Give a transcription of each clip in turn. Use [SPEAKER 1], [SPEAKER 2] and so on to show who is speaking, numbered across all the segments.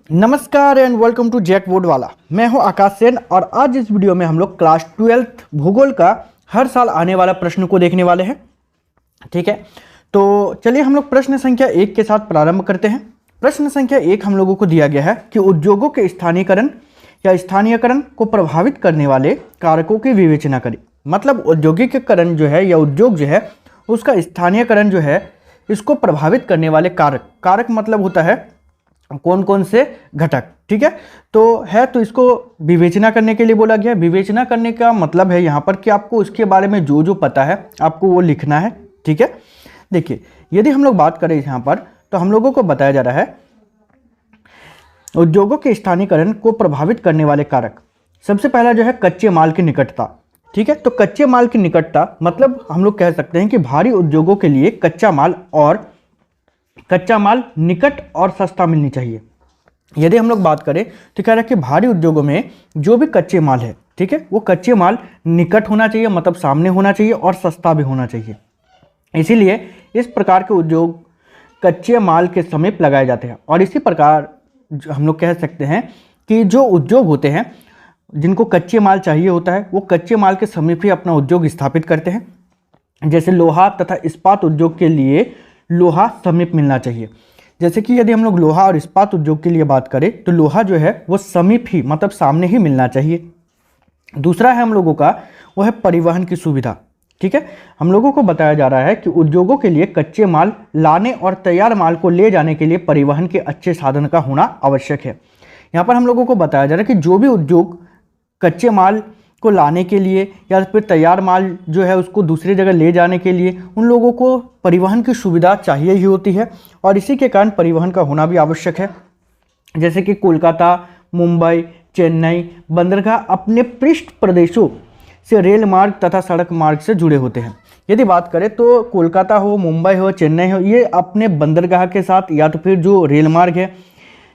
[SPEAKER 1] नमस्कार and welcome to jack board वाला। मैं हूं आकाश सेन और आज इस वीडियो में हम लोग क्लास 12th भूगोल का हर साल आने वाला प्रश्न को देखने वाले हैं। ठीक है, तो चलिए हम लोग प्रश्न संख्या 1 के साथ प्रारंभ करते हैं। प्रश्न संख्या 1 हम लोगों को दिया गया है कि उद्योगों के स्थानीयकरण या स्थानीयकरण को प्रभावित करने वाले कारकों की विवेचना करें। मतलब औद्योगिकीकरण जो है या उद्योग जो है उसका स्थानीयकरण जो है इसको प्रभावित करने वाले कारक मतलब होता है कौन कौन से घटक। ठीक है, तो इसको विवेचना करने के लिए बोला गया। विवेचना करने का मतलब है यहाँ पर कि आपको उसके बारे में जो जो पता है आपको वो लिखना है। ठीक है, देखिए यदि हम लोग बात करें यहाँ पर तो हम लोगों को बताया जा रहा है उद्योगों के स्थानीयकरण को प्रभावित करने वाले कारक। सबसे पहला जो है कच्चे माल की निकटता। ठीक है, तो कच्चे माल की निकटता मतलब हम लोग कह सकते हैं कि भारी उद्योगों के लिए कच्चा माल निकट और सस्ता मिलनी चाहिए। यदि हम लोग बात करें तो कह रहा है कि भारी उद्योगों में जो भी कच्चे माल है, ठीक है, वो कच्चे माल निकट होना चाहिए, मतलब सामने होना चाहिए और सस्ता भी होना चाहिए। इसीलिए इस प्रकार के उद्योग कच्चे माल के समीप लगाए जाते हैं। और इसी प्रकार हम लोग कह सकते हैं कि जो उद्योग होते हैं जिनको कच्चे माल चाहिए होता है वो कच्चे माल के समीप ही अपना उद्योग स्थापित करते हैं। जैसे लोहा तथा इस्पात उद्योग के लिए लोहा समीप मिलना चाहिए। जैसे कि यदि हम लोग लोहा और इस्पात उद्योग के लिए बात करें तो लोहा जो है वो समीप ही मतलब सामने ही मिलना चाहिए। दूसरा है हम लोगों का वो है परिवहन की सुविधा। ठीक है, हम लोगों को बताया जा रहा है कि उद्योगों के लिए कच्चे माल लाने और तैयार माल को ले जाने के लिए परिवहन के अच्छे साधन का होना आवश्यक है। यहाँ पर हम लोगों को बताया जा रहा है कि जो भी उद्योग कच्चे माल को लाने के लिए या फिर तैयार माल जो है उसको दूसरी जगह ले जाने के लिए उन लोगों को परिवहन की सुविधा चाहिए ही होती है और इसी के कारण परिवहन का होना भी आवश्यक है। जैसे कि कोलकाता, मुंबई, चेन्नई, बंदरगाह अपने पृष्ठ प्रदेशों से रेल मार्ग तथा सड़क मार्ग से जुड़े होते हैं। यदि बात करें तो कोलकाता हो, मुंबई हो, चेन्नई हो, ये अपने बंदरगाह के साथ या तो फिर जो रेल मार्ग है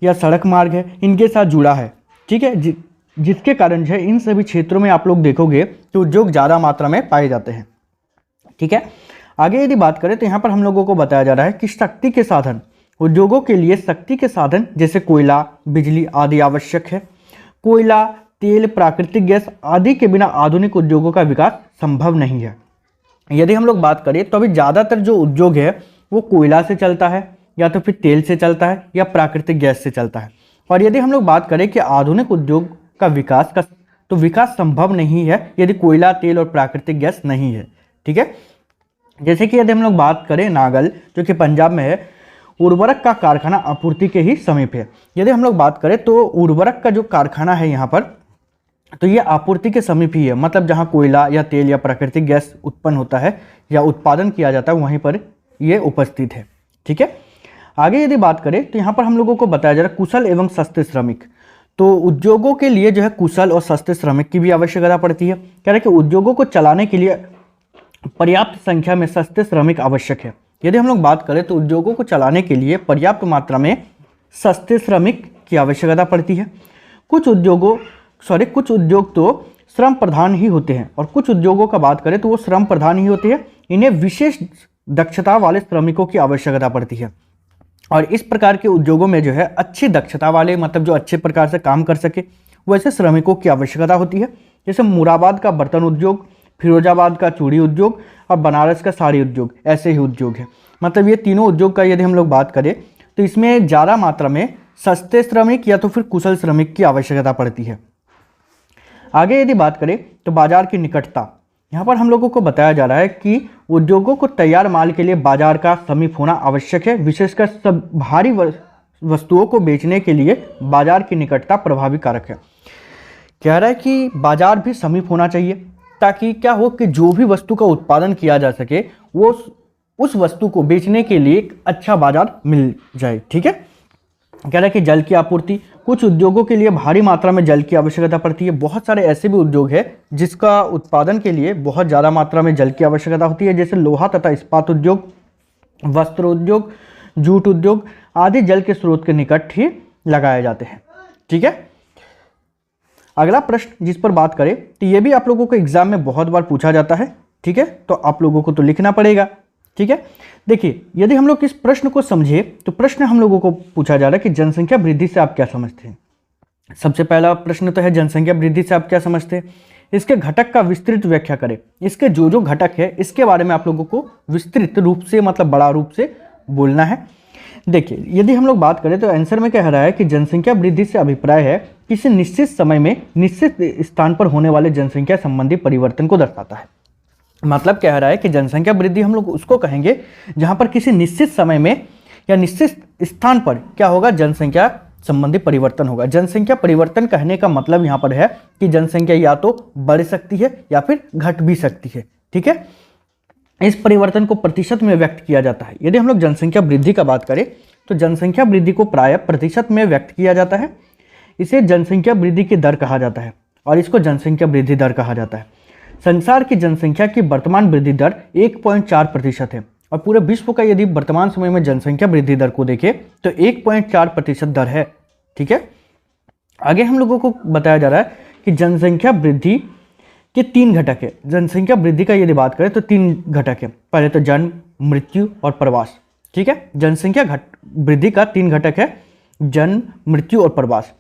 [SPEAKER 1] या सड़क मार्ग है इनके साथ जुड़ा है। ठीक है, जिसके कारण जो है इन सभी क्षेत्रों में आप लोग देखोगे कि उद्योग ज़्यादा मात्रा में पाए जाते हैं। ठीक है, आगे यदि बात करें तो यहाँ पर हम लोगों को बताया जा रहा है कि शक्ति के साधन, उद्योगों के लिए शक्ति के साधन जैसे कोयला, बिजली आदि आवश्यक है। कोयला, तेल, प्राकृतिक गैस आदि के बिना आधुनिक उद्योगों का विकास संभव नहीं है। यदि हम लोग बात करें तो अभी ज़्यादातर जो उद्योग है वो कोयला से चलता है या तो फिर तेल से चलता है या प्राकृतिक गैस से चलता है। और यदि हम लोग बात करें कि आधुनिक उद्योग का विकास संभव नहीं है यदि कोयला, तेल और प्राकृतिक गैस नहीं है। ठीक है, जैसे कि यदि हम लोग बात करें नागल जो कि पंजाब में है, उर्वरक का कारखाना आपूर्ति के ही समीप है। यदि हम लोग बात करें तो उर्वरक का जो कारखाना है यहाँ पर तो ये आपूर्ति के समीप ही है, मतलब जहाँ कोयला या तेल या प्राकृतिक गैस उत्पन्न होता है या उत्पादन किया जाता है वहीं पर ये उपस्थित है। ठीक है, आगे यदि बात करें तो यहाँ पर हम लोगों को बताया जा रहा है कुशल एवं सस्ते श्रमिक। तो उद्योगों के लिए जो है कुशल और सस्ते श्रमिक की भी आवश्यकता पड़ती है। कह रहे हैं कि उद्योगों को चलाने के लिए पर्याप्त संख्या में सस्ते श्रमिक आवश्यक है। यदि हम लोग बात करें तो उद्योगों को चलाने के लिए पर्याप्त मात्रा में सस्ते श्रमिक की आवश्यकता पड़ती है। कुछ उद्योग तो श्रम प्रधान ही होते हैं और कुछ उद्योगों का बात करें तो वो श्रम प्रधान ही होते हैं। इन्हें विशेष दक्षता वाले श्रमिकों की आवश्यकता पड़ती है और इस प्रकार के उद्योगों में जो है अच्छी दक्षता वाले मतलब जो अच्छे प्रकार से काम कर सके वैसे श्रमिकों की आवश्यकता होती है। जैसे मुरादाबाद का बर्तन उद्योग, फिरोजाबाद का चूड़ी उद्योग और बनारस का साड़ी उद्योग ऐसे ही उद्योग है। मतलब ये तीनों उद्योग का यदि हम लोग बात करें तो इसमें ज़्यादा मात्रा में सस्ते श्रमिक या तो फिर कुशल श्रमिक की आवश्यकता पड़ती है। आगे यदि बात करें तो बाजार की निकटता, यहाँ पर हम लोगों को बताया जा रहा है कि उद्योगों को तैयार माल के लिए बाजार का समीप होना आवश्यक है। विशेषकर सब भारी वस्तुओं को बेचने के लिए बाजार की निकटता प्रभावी कारक है। कह रहा है कि बाजार भी समीप होना चाहिए ताकि क्या हो कि जो भी वस्तु का उत्पादन किया जा सके वो उस वस्तु को बेचने के लिए एक अच्छा बाजार मिल जाए। ठीक है, कह रहा है कि जल की आपूर्ति, कुछ उद्योगों के लिए भारी मात्रा में जल की आवश्यकता पड़ती है। बहुत सारे ऐसे भी उद्योग है जिसका उत्पादन के लिए बहुत ज़्यादा मात्रा में जल की आवश्यकता होती है। जैसे लोहा तथा इस्पात उद्योग, वस्त्र उद्योग, जूट उद्योग आदि जल के स्रोत के निकट ही लगाए जाते हैं। ठीक है, अगला प्रश्न जिस पर बात करें तो ये भी आप लोगों को एग्जाम में बहुत बार पूछा जाता है। ठीक है, तो आप लोगों को तो लिखना पड़ेगा ठीक है। देखिए, यदि हम लोग इस प्रश्न को समझे तो प्रश्न हम लोगों को पूछा जा रहा है कि जनसंख्या वृद्धि से आप क्या समझते हैं। सबसे पहला प्रश्न तो है जनसंख्या वृद्धि से आप क्या समझते हैं, इसके घटक का विस्तृत व्याख्या करें। इसके जो जो घटक है इसके बारे में आप लोगों को विस्तृत रूप से, मतलब बड़ा रूप से बोलना है। देखिए, यदि हम लोग बात करें तो आंसर में कह रहा है कि जनसंख्या वृद्धि से अभिप्राय है किसी निश्चित समय में निश्चित स्थान पर होने वाले जनसंख्या संबंधी परिवर्तन को दर्शाता है। मतलब कह रहा है कि जनसंख्या वृद्धि हम लोग उसको कहेंगे जहां पर किसी निश्चित समय में या निश्चित स्थान पर क्या होगा, जनसंख्या संबंधी परिवर्तन होगा। जनसंख्या परिवर्तन कहने का मतलब यहाँ पर है कि जनसंख्या या तो बढ़ सकती है या फिर घट भी सकती है। ठीक है, इस परिवर्तन को प्रतिशत में व्यक्त किया जाता है। यदि हम लोग जनसंख्या वृद्धि का बात करें तो जनसंख्या वृद्धि को प्रायः प्रतिशत में व्यक्त किया जाता है। इसे जनसंख्या वृद्धि की दर कहा जाता है और इसको जनसंख्या वृद्धि दर कहा जाता है। संसार की जनसंख्या की वर्तमान वृद्धि दर 1.4% है और पूरे विश्व का यदि वर्तमान समय में जनसंख्या वृद्धि दर को देखें तो 1.4% दर है। ठीक है, आगे हम लोगों को बताया जा रहा है कि जनसंख्या वृद्धि के 3 घटक है। जनसंख्या वृद्धि का यदि बात करें तो 3 घटक है। पहले तो जन्म, मृत्यु और प्रवास। ठीक है, जनसंख्या वृद्धि का 3 घटक है, जन्म, मृत्यु और प्रवास।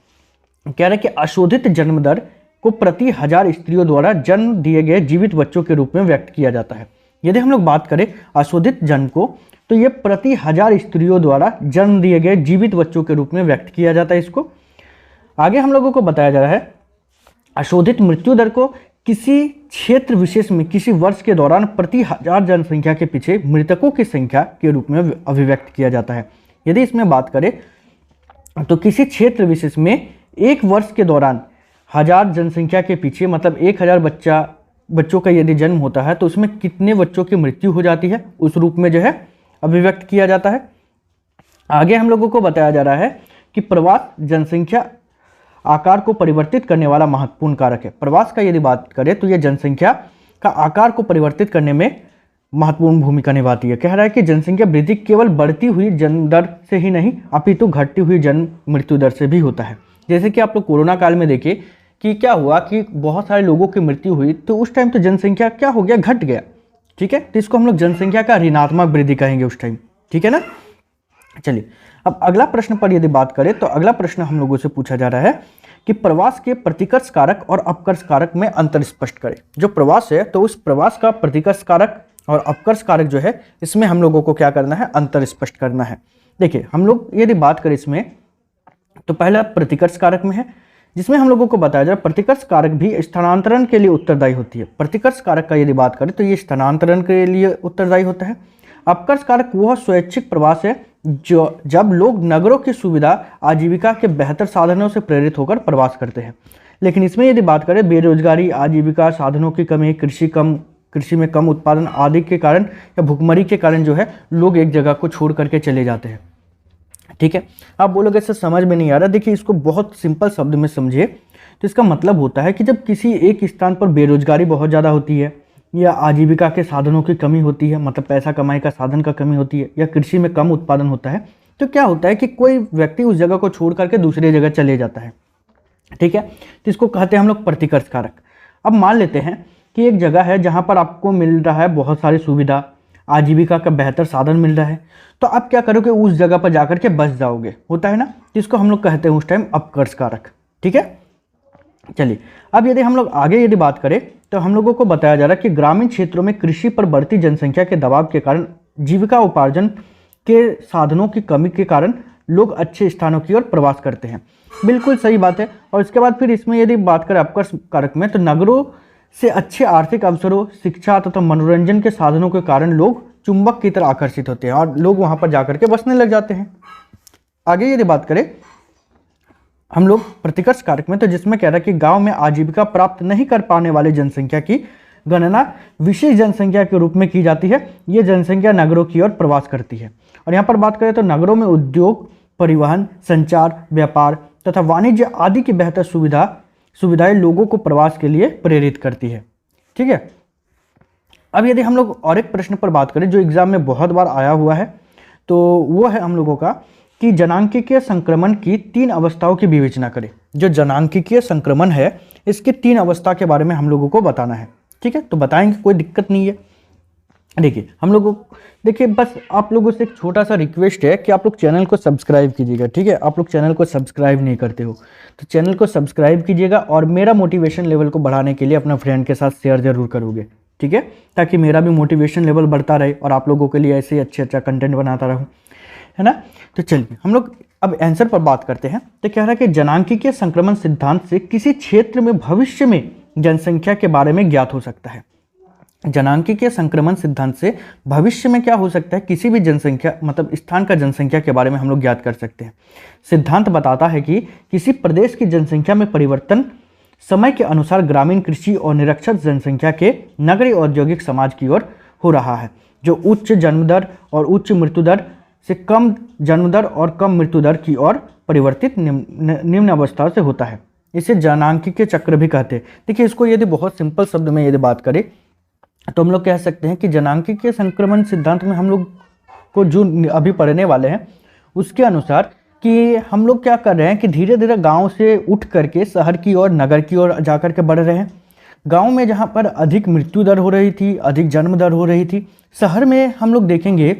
[SPEAKER 1] कह रहा है कि अशोधित जन्म दर को प्रति 1000 स्त्रियों द्वारा जन्म दिए गए जीवित बच्चों के रूप में व्यक्त किया जाता है। यदि हम लोग बात करें अशोधित जन्म को तो ये प्रति 1000 स्त्रियों द्वारा जन्म दिए गए जीवित बच्चों के रूप में व्यक्त किया जाता है इसको। आगे हम लोगों को बताया जा रहा है अशोधित मृत्यु दर को किसी क्षेत्र विशेष में किसी वर्ष के दौरान प्रति 1000 जनसंख्या के पीछे मृतकों की संख्या के रूप में अभिव्यक्त किया जाता है। यदि इसमें बात करें तो किसी क्षेत्र विशेष में एक वर्ष के दौरान 1000 जनसंख्या के पीछे, मतलब 1000 बच्चों का यदि जन्म होता है तो उसमें कितने बच्चों की मृत्यु हो जाती है, उस रूप में जो है अभिव्यक्त किया जाता है। आगे हम लोगों को बताया जा रहा है कि प्रवास जनसंख्या आकार को परिवर्तित करने वाला महत्वपूर्ण कारक है। प्रवास का यदि बात करें तो यह जनसंख्या का आकार को परिवर्तित करने में महत्वपूर्ण भूमिका निभाती है। कह रहा है कि जनसंख्या वृद्धि केवल बढ़ती हुई जन्म दर से ही नहीं अपितु घटती हुई जन्म मृत्यु दर से भी होता है। जैसे कि आप लोग कोरोना काल में देखे कि क्या हुआ कि बहुत सारे लोगों की मृत्यु हुई, तो उस टाइम तो जनसंख्या क्या हो गया, घट गया। ठीक है, तो इसको हम लोग जनसंख्या का ऋणात्मक वृद्धि कहेंगे उस टाइम। ठीक है ना। चलिए, अब अगला प्रश्न पर यदि बात करें तो अगला प्रश्न हम लोगों से पूछा जा रहा है कि प्रवास के प्रतिकर्ष कारक और अपकर्ष कारक में अंतर स्पष्ट करें। जो प्रवास है तो उस प्रवास का प्रतिकर्ष कारक और अपकर्ष कारक जो है इसमें हम लोगों को क्या करना है, अंतर स्पष्ट करना है। देखिए, हम लोग यदि बात करें इसमें तो पहला प्रतिकर्ष कारक में है, जिसमें हम लोगों को बताया जाए प्रतिकर्ष कारक भी स्थानांतरण के लिए उत्तरदायी होती है। प्रतिकर्ष कारक का यदि बात करें तो ये स्थानांतरण के लिए उत्तरदायी होता है। अपकर्ष कारक वह स्वैच्छिक प्रवास है जो जब लोग नगरों की सुविधा आजीविका के बेहतर साधनों से प्रेरित होकर प्रवास करते हैं। लेकिन इसमें यदि बात करें बेरोजगारी, आजीविका साधनों की कमी, कृषि में कम उत्पादन आदि के कारण या भुखमरी के कारण जो है लोग एक जगह को छोड़ करके चले जाते हैं। ठीक है, आप बोलोगे इससे समझ में नहीं आ रहा। देखिए, इसको बहुत सिंपल शब्द में समझिए तो इसका मतलब होता है कि जब किसी एक स्थान पर बेरोजगारी बहुत ज़्यादा होती है या आजीविका के साधनों की कमी होती है, मतलब पैसा कमाई का साधन का कमी होती है, या कृषि में कम उत्पादन होता है, तो क्या होता है कि कोई व्यक्ति उस जगह को छोड़ करके दूसरी जगह चले जाता है। ठीक है, तो इसको कहते हैं हम लोग प्रतिकर्ष कारक। अब मान लेते हैं कि एक जगह है जहाँ पर आपको मिल रहा है बहुत सारी सुविधा, आजीविका का बेहतर साधन मिल रहा है, तो आप क्या करोगे, उस जगह पर जाकर के बस जाओगे, होता है ना, जिसको हम लोग कहते हैं उस टाइम अपकर्ष कारक। ठीक है, चलिए अब यदि हम लोग आगे यदि बात करें तो हम लोगों को बताया जा रहा है कि ग्रामीण क्षेत्रों में कृषि पर बढ़ती जनसंख्या के दबाव के कारण जीविका उपार्जन के साधनों की कमी के कारण लोग अच्छे स्थानों की ओर प्रवास करते हैं। बिल्कुल सही बात है। और इसके बाद फिर इसमें यदि बात करें अपकर्ष कारक में तो नगरों से अच्छे आर्थिक अवसरों, शिक्षा तथा मनोरंजन के साधनों के कारण लोग चुंबक की तरह आकर्षित होते हैं और लोग वहां पर जाकर के बसने लग जाते हैं। आगे यदि बात करें हम लोग प्रतिकर्ष कारक में तो जिसमें कह रहा है कि गांव में आजीविका प्राप्त नहीं कर पाने वाली जनसंख्या की गणना विशेष जनसंख्या के रूप में की जाती है। ये जनसंख्या नगरों की ओर प्रवास करती है। और यहाँ पर बात करें तो नगरों में उद्योग, परिवहन, संचार, व्यापार तथा वाणिज्य आदि की बेहतर सुविधाएं लोगों को प्रवास के लिए प्रेरित करती है। ठीक है, अब यदि हम लोग और एक प्रश्न पर बात करें जो एग्जाम में बहुत बार आया हुआ है तो वो है हम लोगों का कि जनांकीय संक्रमण की 3 अवस्थाओं की विवेचना करें। जो जनांकीय संक्रमण है इसकी 3 अवस्था के बारे में हम लोगों को बताना है। ठीक है, तो बताएंगे, कोई दिक्कत नहीं है। देखिए हम लोगों देखिए बस आप लोगों से एक छोटा सा रिक्वेस्ट है कि आप लोग चैनल को सब्सक्राइब कीजिएगा, ठीक है। आप लोग चैनल को सब्सक्राइब नहीं करते हो तो चैनल को सब्सक्राइब कीजिएगा और मेरा मोटिवेशन लेवल को बढ़ाने के लिए अपना फ्रेंड के साथ शेयर जरूर करोगे, ठीक है, ताकि मेरा भी मोटिवेशन लेवल बढ़ता रहे और आप लोगों के लिए ऐसे ही अच्छा कंटेंट बनाता रहूँ, है ना। तो चलिए हम लोग अब आंसर पर बात करते हैं। तो कह रहा है कि जनांकीय संक्रमण सिद्धांत से किसी क्षेत्र में भविष्य में जनसंख्या के बारे में ज्ञात हो सकता है। जनांकीय संक्रमण सिद्धांत से भविष्य में क्या हो सकता है, किसी भी जनसंख्या मतलब स्थान का जनसंख्या के बारे में हम लोग ज्ञात कर सकते हैं। सिद्धांत बताता है कि किसी प्रदेश की जनसंख्या में परिवर्तन समय के अनुसार ग्रामीण कृषि और निरक्षर जनसंख्या के नगरीय औद्योगिक समाज की ओर हो रहा है, जो उच्च जन्मदर और उच्च मृत्यु दर से कम जन्मदर और कम मृत्यु दर की ओर परिवर्तित निम्न अवस्था से होता है। इसे जनांकीय चक्र भी कहते हैं। देखिए इसको यदि बहुत सिंपल शब्द में यदि बात करें तो हम लोग कह सकते हैं कि जनांकीय संक्रमण सिद्धांत में हम लोग को जो अभी पढ़ने वाले हैं उसके अनुसार कि हम लोग क्या कर रहे हैं कि धीरे धीरे गांव से उठ करके शहर की ओर नगर की ओर जा कर के बढ़ रहे हैं। गांव में जहां पर अधिक मृत्यु दर हो रही थी, अधिक जन्म दर हो रही थी, शहर में हम लोग देखेंगे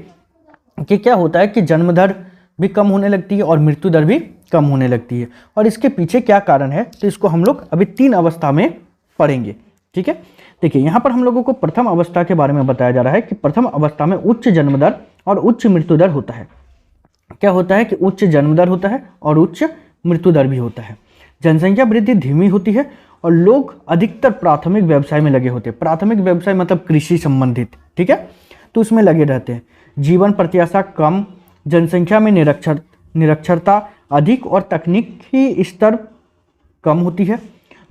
[SPEAKER 1] कि क्या होता है कि जन्म दर भी कम होने लगती है और मृत्यु दर भी कम होने लगती है। और इसके पीछे क्या कारण है तो इसको हम लोग अभी 3 अवस्था में पढ़ेंगे, ठीक है। देखिए यहाँ पर हम लोगों को प्रथम अवस्था के बारे में बताया जा रहा है कि प्रथम अवस्था में उच्च जन्म दर और उच्च मृत्यु दर होता है। क्या होता है कि उच्च जन्म दर होता है और उच्च मृत्यु दर भी होता है। जनसंख्या वृद्धि धीमी होती है और लोग अधिकतर प्राथमिक व्यवसाय में लगे होते हैं। प्राथमिक व्यवसाय मतलब कृषि संबंधित, ठीक है, तो उसमें लगे रहते हैं। जीवन प्रत्याशा कम, जनसंख्या में निरक्षरता अधिक और तकनीकी स्तर कम होती है।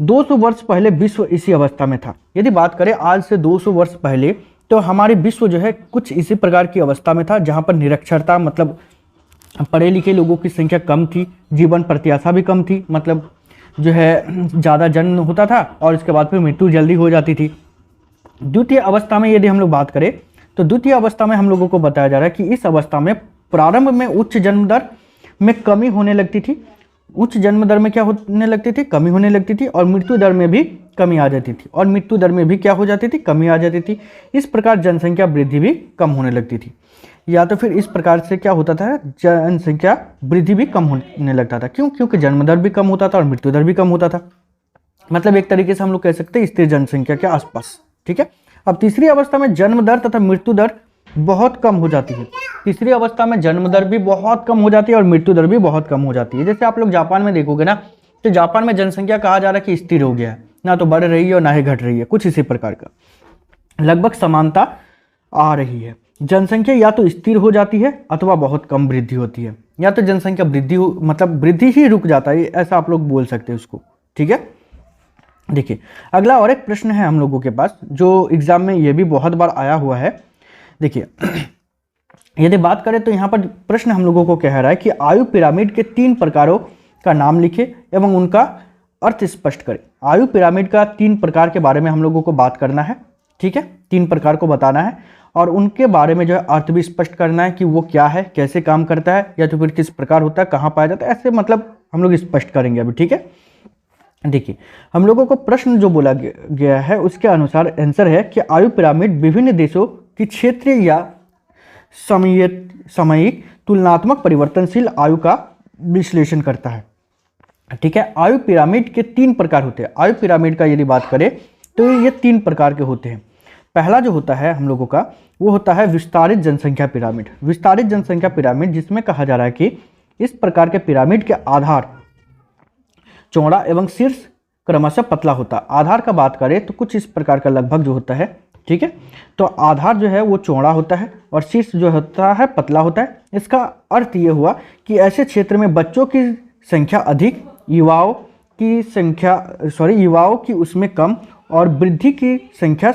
[SPEAKER 1] 200 वर्ष पहले विश्व इसी अवस्था में था। यदि बात करें आज से 200 वर्ष पहले तो हमारे विश्व जो है कुछ इसी प्रकार की अवस्था में था, जहां पर निरक्षरता मतलब पढ़े लिखे लोगों की संख्या कम थी, जीवन प्रत्याशा भी कम थी, मतलब जो है ज़्यादा जन्म होता था और इसके बाद फिर मृत्यु जल्दी हो जाती थी। द्वितीय अवस्था में यदि हम लोग बात करें तो द्वितीय अवस्था में हम लोगों को बताया जा रहा है कि इस अवस्था में प्रारंभ में उच्च जन्म दर में कमी होने लगती थी। उच्च जन्म दर में क्या होने लगती थी, कमी होने लगती थी और मृत्यु दर में भी कमी आ जाती थी और मृत्यु दर में भी क्या हो जाती थी, कमी आ जाती थी। इस प्रकार जनसंख्या वृद्धि भी कम होने लगती थी, या तो फिर इस प्रकार से क्या होता था, जनसंख्या वृद्धि भी कम होने लगता था। क्यों? क्योंकि जन्म दर भी कम होता था और मृत्यु दर भी कम होता था। मतलब एक तरीके से हम लोग कह सकते हैं स्थिर जनसंख्या के आसपास, ठीक है। अब तीसरी अवस्था में जन्म दर तथा मृत्यु दर बहुत कम हो जाती है। तीसरी अवस्था में जन्म दर भी बहुत कम हो जाती है और मृत्यु दर भी बहुत कम हो जाती है। जैसे आप लोग जापान में देखोगे ना, तो जापान में जनसंख्या कहा जा रहा है कि स्थिर हो गया है, ना तो बढ़ रही है और ना ही घट रही है, कुछ इसी प्रकार का लगभग समानता आ रही है। जनसंख्या या तो स्थिर हो जाती है अथवा बहुत कम वृद्धि होती है, या तो जनसंख्या वृद्धि मतलब वृद्धि ही रुक जाता है, ऐसा आप लोग बोल सकते हैं उसको, ठीक है। देखिए अगला और एक प्रश्न है हम लोगों के पास जो एग्जाम में ये भी बहुत बार आया हुआ है। देखिए यदि बात करें तो यहाँ पर प्रश्न हम लोगों को कह रहा है कि आयु पिरामिड के 3 प्रकारों का नाम लिखे एवं उनका अर्थ स्पष्ट करें। आयु पिरामिड का 3 प्रकार के बारे में हम लोगों को बात करना है, ठीक है, 3 प्रकार को बताना है और उनके बारे में जो है अर्थ भी स्पष्ट करना है कि वो क्या है, कैसे काम करता है, या तो फिर किस प्रकार होता है, कहाँ पाया जाता है, ऐसे मतलब हम लोग स्पष्ट करेंगे अभी, ठीक है। देखिए हम लोगों को प्रश्न जो बोला गया है उसके अनुसार आंसर है कि आयु पिरामिड विभिन्न देशों की क्षेत्रीय या सामयिक तुलनात्मक परिवर्तनशील आयु का विश्लेषण करता है, ठीक है। आयु पिरामिड के 3 प्रकार होते हैं। आयु पिरामिड का यदि बात करें तो ये 3 प्रकार के होते हैं। पहला जो होता है हम लोगों का वो होता है विस्तारित जनसंख्या पिरामिड। विस्तारित जनसंख्या पिरामिड जिसमें कहा जा रहा है कि इस प्रकार के पिरामिड के आधार चौड़ा एवं शीर्ष क्रमशः पतला होता है। आधार का बात करें तो कुछ इस प्रकार का लगभग जो होता है, ठीक है। तो आधार जो है वो चौड़ा होता है और शीर्ष जो होता है पतला होता है। इसका अर्थ ये हुआ कि ऐसे क्षेत्र में बच्चों की संख्या अधिक, युवाओं की उसमें कम और वृद्धि की संख्या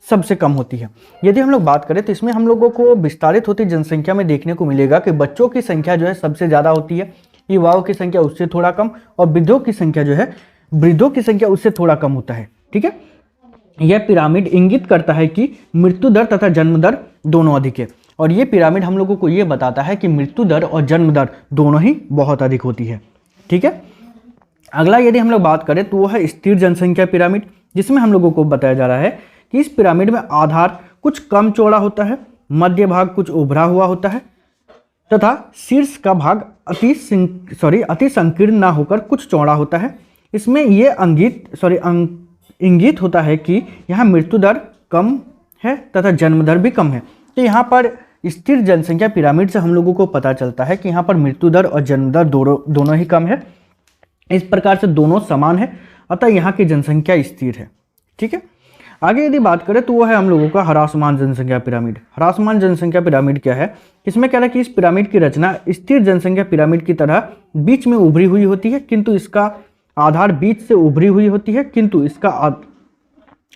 [SPEAKER 1] सबसे कम होती है। यदि हम लोग बात करें तो इसमें हम लोगों को विस्तारित होती जनसंख्या में देखने को मिलेगा कि बच्चों की संख्या जो है सबसे ज़्यादा होती है, युवाओं की संख्या उससे थोड़ा कम और वृद्धों की संख्या उससे थोड़ा कम होता है, ठीक है। यह पिरामिड इंगित करता है कि मृत्यु दर तथा जन्म दर दोनों अधिक है और यह पिरामिड हम लोगों को यह बताता है कि मृत्यु दर और जन्म दर दोनों ही बहुत अधिक होती है, ठीक है। अगला यदि हम लोग बात करें तो वो है स्थिर जनसंख्या पिरामिड, जिसमें हम लोगों को बताया जा रहा है कि इस पिरामिड में आधार कुछ कम चौड़ा होता है, मध्य भाग कुछ उभरा हुआ होता है तथा शीर्ष का भाग अति संकीर्ण ना होकर कुछ चौड़ा होता है। इसमें ये इंगित होता है कि यहाँ मृत्यु दर कम है तथा जन्म दर भी कम है। तो यहाँ पर स्थिर जनसंख्या पिरामिड से हम लोगों को पता चलता है कि यहाँ पर मृत्यु दर और जन्म दर दोनों ही कम है। इस प्रकार से दोनों समान है, अतः यहाँ की जनसंख्या स्थिर है। ठीक है, आगे यदि बात करें तो वो है हम लोगों का ह्रासमान जनसंख्या पिरामिड। ह्रासमान जनसंख्या पिरामिड क्या है? इसमें क्या है कि इस पिरामिड की रचना स्थिर जनसंख्या पिरामिड की तरह बीच में उभरी हुई होती है, किंतु इसका आधार बीच से उभरी हुई होती है, किंतु इसका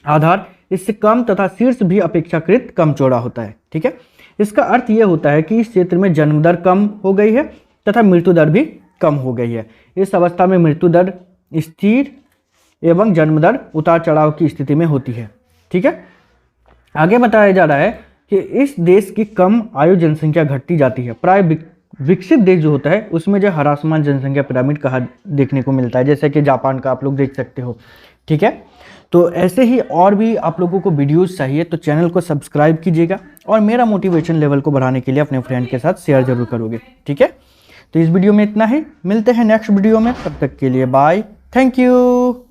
[SPEAKER 1] आधार इससे कम तथा शीर्ष भी अपेक्षाकृत कम चौड़ा होता है। ठीक है, इसका अर्थ यह होता है कि इस क्षेत्र में जन्म दर कम हो गई है तथा मृत्यु दर भी कम हो गई है। इस अवस्था में मृत्यु दर स्थिर एवं जन्म दर उतार चढ़ाव की स्थिति में होती है। ठीक है, आगे बताया जा रहा है कि इस देश की कम आयु जनसंख्या घटती जाती है। प्राय विकसित देश जो होता है उसमें जो ह्रासमान जनसंख्या पिरामिड कहा देखने को मिलता है, जैसे कि जापान का आप लोग देख सकते हो। ठीक है, तो ऐसे ही और भी आप लोगों को वीडियोस चाहिए तो चैनल को सब्सक्राइब कीजिएगा और मेरा मोटिवेशन लेवल को बढ़ाने के लिए अपने फ्रेंड के साथ शेयर जरूर करोगे। ठीक है, तो इस वीडियो में इतना ही, मिलते हैं नेक्स्ट वीडियो में, तब तक के लिए बाय, थैंक यू।